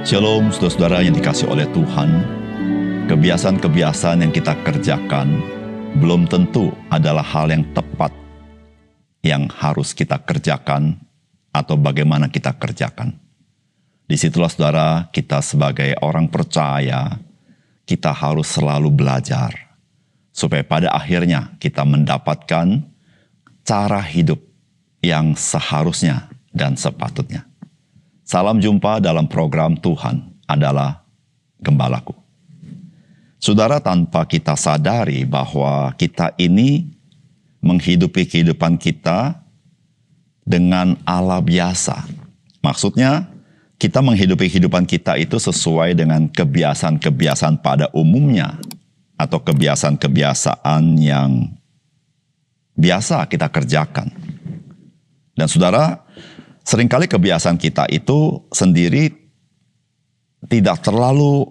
Shalom saudara-saudara yang dikasih oleh Tuhan. Kebiasaan-kebiasaan yang kita kerjakan belum tentu adalah hal yang tepat yang harus kita kerjakan atau bagaimana kita kerjakan. Disitulah saudara, kita sebagai orang percaya, kita harus selalu belajar supaya pada akhirnya kita mendapatkan cara hidup yang seharusnya dan sepatutnya. Salam jumpa dalam program Tuhan adalah Gembalaku. Saudara, tanpa kita sadari bahwa kita ini menghidupi kehidupan kita dengan ala biasa. Maksudnya, kita menghidupi kehidupan kita itu sesuai dengan kebiasaan-kebiasaan pada umumnya atau kebiasaan-kebiasaan yang biasa kita kerjakan. Dan saudara, seringkali kebiasaan kita itu sendiri tidak terlalu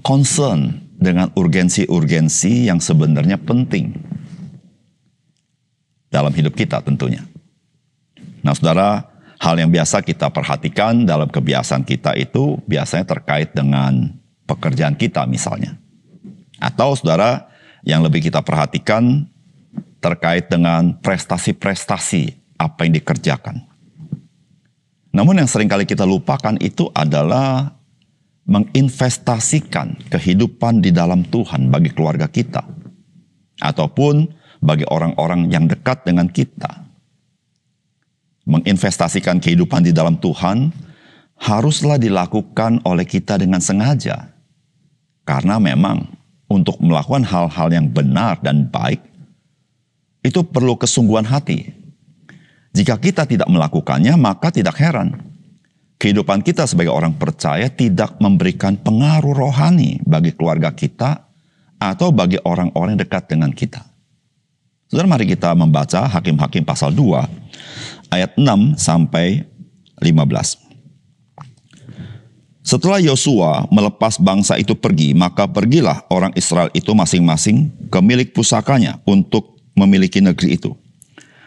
concern dengan urgensi-urgensi yang sebenarnya penting dalam hidup kita tentunya. Nah saudara, hal yang biasa kita perhatikan dalam kebiasaan kita itu biasanya terkait dengan pekerjaan kita misalnya. Atau saudara, yang lebih kita perhatikan terkait dengan prestasi-prestasi apa yang dikerjakan. Namun yang seringkali kita lupakan itu adalah menginvestasikan kehidupan di dalam Tuhan bagi keluarga kita. Ataupun bagi orang-orang yang dekat dengan kita. Menginvestasikan kehidupan di dalam Tuhan haruslah dilakukan oleh kita dengan sengaja. Karena memang untuk melakukan hal-hal yang benar dan baik, itu perlu kesungguhan hati. Jika kita tidak melakukannya, maka tidak heran. Kehidupan kita sebagai orang percaya tidak memberikan pengaruh rohani bagi keluarga kita atau bagi orang-orang yang dekat dengan kita. Saudara, mari kita membaca Hakim-Hakim pasal 2, ayat 6 sampai 15. Setelah Yosua melepas bangsa itu pergi, maka pergilah orang Israel itu masing-masing ke milik pusakanya untuk memiliki negeri itu.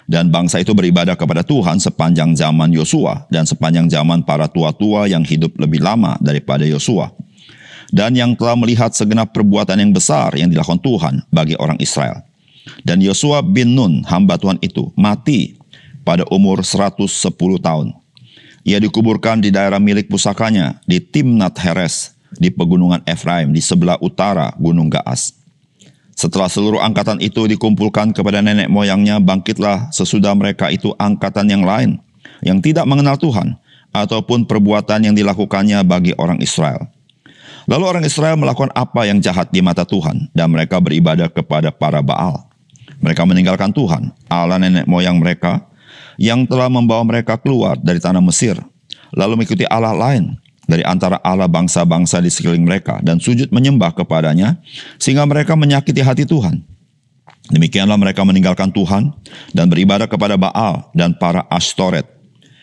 Dan bangsa itu beribadah kepada Tuhan sepanjang zaman Yosua dan sepanjang zaman para tua-tua yang hidup lebih lama daripada Yosua. Dan yang telah melihat segenap perbuatan yang besar yang dilakukan Tuhan bagi orang Israel. Dan Yosua bin Nun, hamba Tuhan itu, mati pada umur 110 tahun. Ia dikuburkan di daerah milik pusakanya di Timnat Heres di pegunungan Efraim di sebelah utara Gunung Gaas. Setelah seluruh angkatan itu dikumpulkan kepada nenek moyangnya, bangkitlah sesudah mereka itu angkatan yang lain, yang tidak mengenal Tuhan, ataupun perbuatan yang dilakukannya bagi orang Israel. Lalu orang Israel melakukan apa yang jahat di mata Tuhan, dan mereka beribadah kepada para Baal. Mereka meninggalkan Tuhan, Allah nenek moyang mereka, yang telah membawa mereka keluar dari tanah Mesir, lalu mengikuti Allah lain dari antara Allah bangsa-bangsa di sekeliling mereka dan sujud menyembah kepadanya sehingga mereka menyakiti hati Tuhan. Demikianlah mereka meninggalkan Tuhan dan beribadah kepada Baal dan para Ashtoret.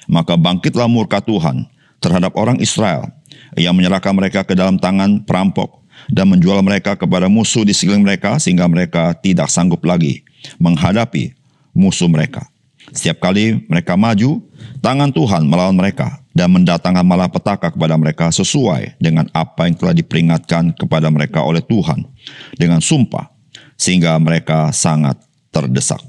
Maka bangkitlah murka Tuhan terhadap orang Israel. Ia menyerahkan mereka ke dalam tangan perampok dan menjual mereka kepada musuh di sekeliling mereka sehingga mereka tidak sanggup lagi menghadapi musuh mereka. Setiap kali mereka maju, tangan Tuhan melawan mereka dan mendatangkan malapetaka kepada mereka sesuai dengan apa yang telah diperingatkan kepada mereka oleh Tuhan dengan sumpah, sehingga mereka sangat terdesak.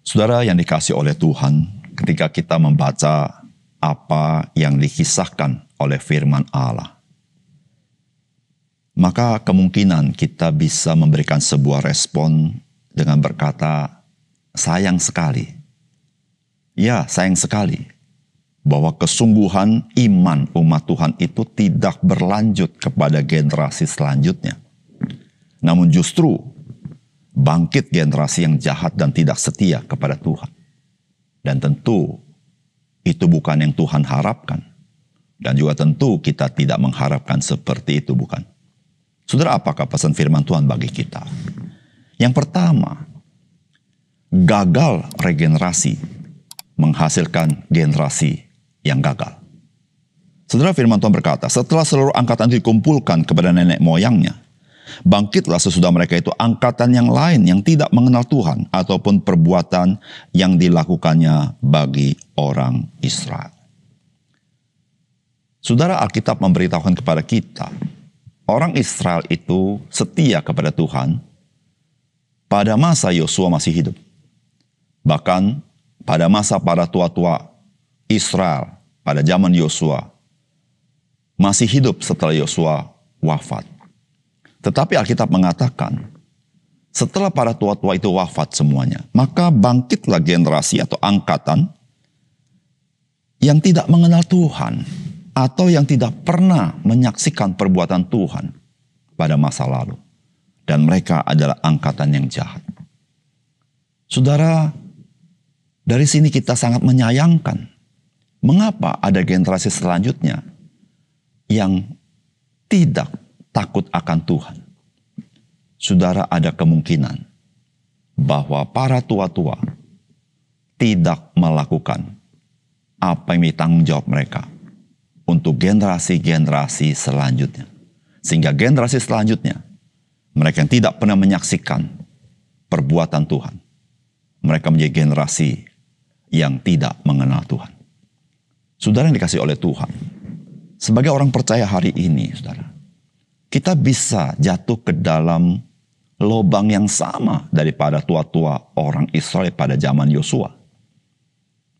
Saudara yang dikasih oleh Tuhan, ketika kita membaca apa yang dikisahkan oleh firman Allah, maka kemungkinan kita bisa memberikan sebuah respon dengan berkata, sayang sekali. Ya, sayang sekali bahwa kesungguhan iman umat Tuhan itu tidak berlanjut kepada generasi selanjutnya. Namun justru bangkit generasi yang jahat dan tidak setia kepada Tuhan. Dan tentu itu bukan yang Tuhan harapkan. Dan juga tentu kita tidak mengharapkan seperti itu, bukan? Saudara, apakah pesan firman Tuhan bagi kita? Yang pertama, gagal regenerasi menghasilkan generasi yang gagal. Saudara, firman Tuhan berkata, setelah seluruh angkatan itu dikumpulkan kepada nenek moyangnya, bangkitlah sesudah mereka itu angkatan yang lain yang tidak mengenal Tuhan ataupun perbuatan yang dilakukannya bagi orang Israel. Saudara, Alkitab memberitahukan kepada kita, orang Israel itu setia kepada Tuhan pada masa Yosua masih hidup. Bahkan pada masa para tua-tua Israel pada zaman Yosua masih hidup setelah Yosua wafat. Tetapi Alkitab mengatakan, setelah para tua-tua itu wafat semuanya, maka bangkitlah generasi atau angkatan yang tidak mengenal Tuhan atau yang tidak pernah menyaksikan perbuatan Tuhan pada masa lalu. Dan mereka adalah angkatan yang jahat. Saudara, dari sini kita sangat menyayangkan mengapa ada generasi selanjutnya yang tidak takut akan Tuhan. Saudara, ada kemungkinan bahwa para tua-tua tidak melakukan apa yang menjadi tanggung jawab mereka untuk generasi-generasi selanjutnya. Sehingga generasi selanjutnya, mereka yang tidak pernah menyaksikan perbuatan Tuhan, mereka menjadi generasi yang tidak mengenal Tuhan. Saudara yang dikasihi oleh Tuhan, sebagai orang percaya hari ini, saudara, kita bisa jatuh ke dalam lubang yang sama daripada tua-tua orang Israel pada zaman Yosua.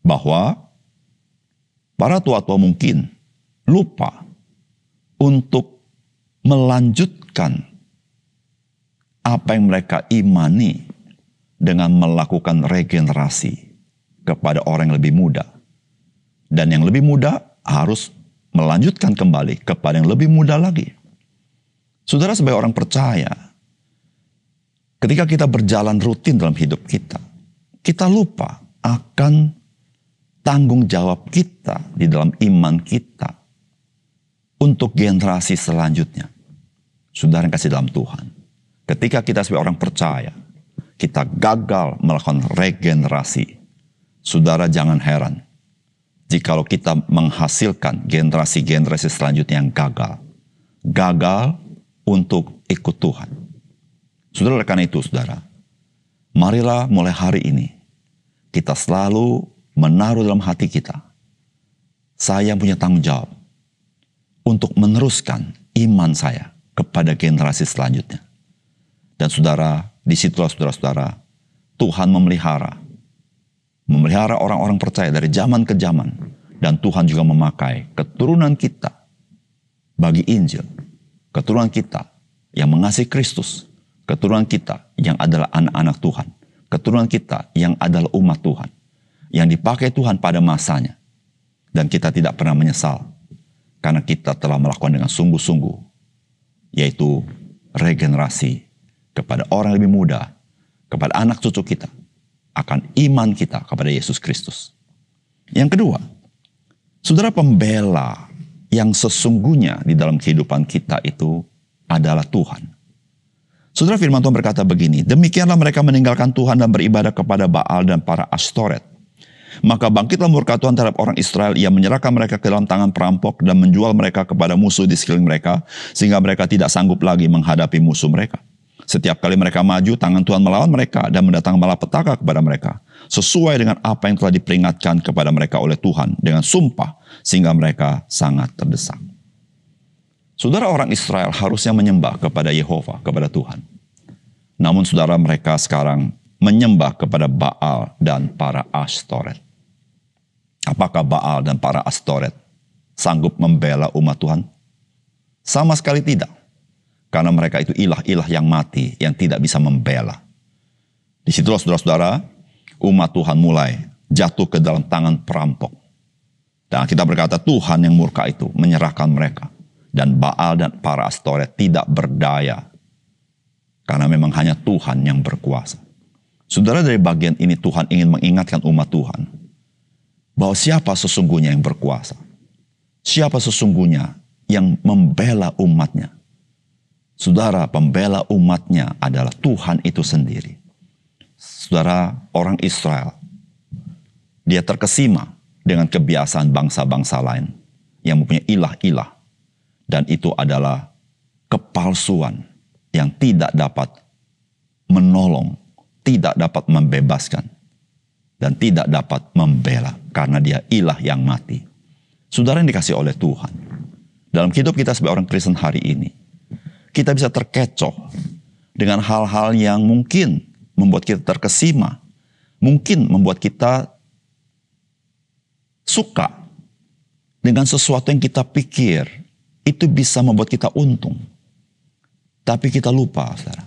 Bahwa para tua-tua mungkin lupa untuk melanjutkan apa yang mereka imani dengan melakukan regenerasi kepada orang yang lebih muda. Dan yang lebih muda harus melanjutkan kembali kepada yang lebih muda lagi. Saudara, sebagai orang percaya, ketika kita berjalan rutin dalam hidup kita, kita lupa akan tanggung jawab kita di dalam iman kita untuk generasi selanjutnya. Saudara yang kasih dalam Tuhan, ketika kita sebagai orang percaya, kita gagal melakukan regenerasi. Saudara, jangan heran jikalau kita menghasilkan generasi-generasi selanjutnya yang gagal. Gagal untuk ikut Tuhan. Saudara, karena itu, saudara, marilah mulai hari ini kita selalu menaruh dalam hati kita, saya punya tanggung jawab untuk meneruskan iman saya kepada generasi selanjutnya. Dan saudara, disitulah saudara-saudara, Tuhan memelihara orang-orang percaya dari zaman ke zaman. Dan Tuhan juga memakai keturunan kita bagi Injil. Keturunan kita yang mengasihi Kristus. Keturunan kita yang adalah anak-anak Tuhan. Keturunan kita yang adalah umat Tuhan. Yang dipakai Tuhan pada masanya. Dan kita tidak pernah menyesal. Karena kita telah melakukan dengan sungguh-sungguh. Yaitu regenerasi kepada orang lebih muda, kepada anak cucu kita, akan iman kita kepada Yesus Kristus. Yang kedua, saudara, pembela yang sesungguhnya di dalam kehidupan kita itu adalah Tuhan. Saudara, firman Tuhan berkata begini, demikianlah mereka meninggalkan Tuhan dan beribadah kepada Baal dan para Astoret. Maka bangkitlah murka Tuhan terhadap orang Israel, ia menyerahkan mereka ke dalam tangan perampok dan menjual mereka kepada musuh di sekeliling mereka, sehingga mereka tidak sanggup lagi menghadapi musuh mereka. Setiap kali mereka maju, tangan Tuhan melawan mereka dan mendatangkan malapetaka kepada mereka, sesuai dengan apa yang telah diperingatkan kepada mereka oleh Tuhan dengan sumpah, sehingga mereka sangat terdesak. Saudara, orang Israel harusnya menyembah kepada Yehova, kepada Tuhan. Namun saudara, mereka sekarang menyembah kepada Baal dan para Astoret. Apakah Baal dan para Astoret sanggup membela umat Tuhan? Sama sekali tidak. Karena mereka itu ilah-ilah yang mati, yang tidak bisa membela. Disitulah saudara-saudara, umat Tuhan mulai jatuh ke dalam tangan perampok. Dan kita berkata Tuhan yang murka itu menyerahkan mereka. Dan Baal dan para Astoret tidak berdaya. Karena memang hanya Tuhan yang berkuasa. Saudara, dari bagian ini Tuhan ingin mengingatkan umat Tuhan. Bahwa siapa sesungguhnya yang berkuasa. Siapa sesungguhnya yang membela umatnya. Saudara, pembela umatnya adalah Tuhan itu sendiri. Saudara, orang Israel, dia terkesima dengan kebiasaan bangsa-bangsa lain yang mempunyai ilah-ilah. Dan itu adalah kepalsuan yang tidak dapat menolong, tidak dapat membebaskan, dan tidak dapat membela karena dia ilah yang mati. Saudara yang dikasih oleh Tuhan, dalam hidup kita sebagai orang Kristen hari ini, kita bisa terkecoh dengan hal-hal yang mungkin membuat kita terkesima, mungkin membuat kita suka dengan sesuatu yang kita pikir itu bisa membuat kita untung. Tapi kita lupa, saudara,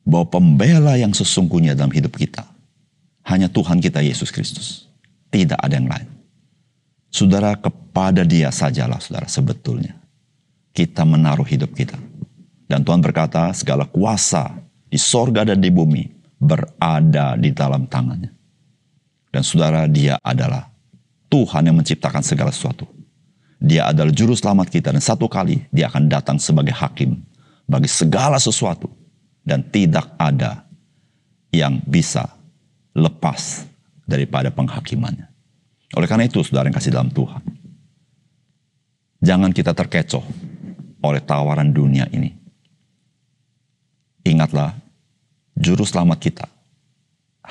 bahwa pembela yang sesungguhnya dalam hidup kita hanya Tuhan kita Yesus Kristus. Tidak ada yang lain. Saudara, kepada Dia sajalah, saudara, sebetulnya kita menaruh hidup kita. Dan Tuhan berkata, segala kuasa di sorga dan di bumi berada di dalam tangannya. Dan saudara, Dia adalah Tuhan yang menciptakan segala sesuatu. Dia adalah juru selamat kita, dan satu kali Dia akan datang sebagai hakim bagi segala sesuatu. Dan tidak ada yang bisa lepas daripada penghakimannya. Oleh karena itu, saudara yang kasih dalam Tuhan, jangan kita terkecoh oleh tawaran dunia ini. Ingatlah, juru selamat kita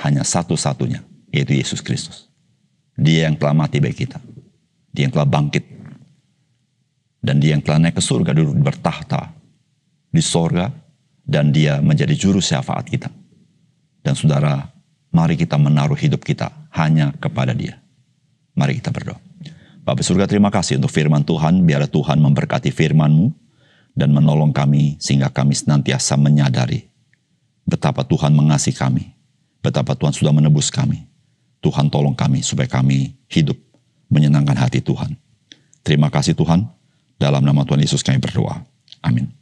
hanya satu-satunya, yaitu Yesus Kristus. Dia yang telah mati bagi kita. Dia yang telah bangkit. Dan Dia yang telah naik ke surga, duduk bertahta di sorga. Dan Dia menjadi juru syafaat kita. Dan saudara, mari kita menaruh hidup kita hanya kepada Dia. Mari kita berdoa. Bapa surga, terima kasih untuk firman Tuhan. Biarlah Tuhan memberkati firman-Mu dan menolong kami sehingga kami senantiasa menyadari betapa Tuhan mengasihi kami. Betapa Tuhan sudah menebus kami. Tuhan tolong kami supaya kami hidup menyenangkan hati Tuhan. Terima kasih Tuhan. Dalam nama Tuhan Yesus kami berdoa. Amin.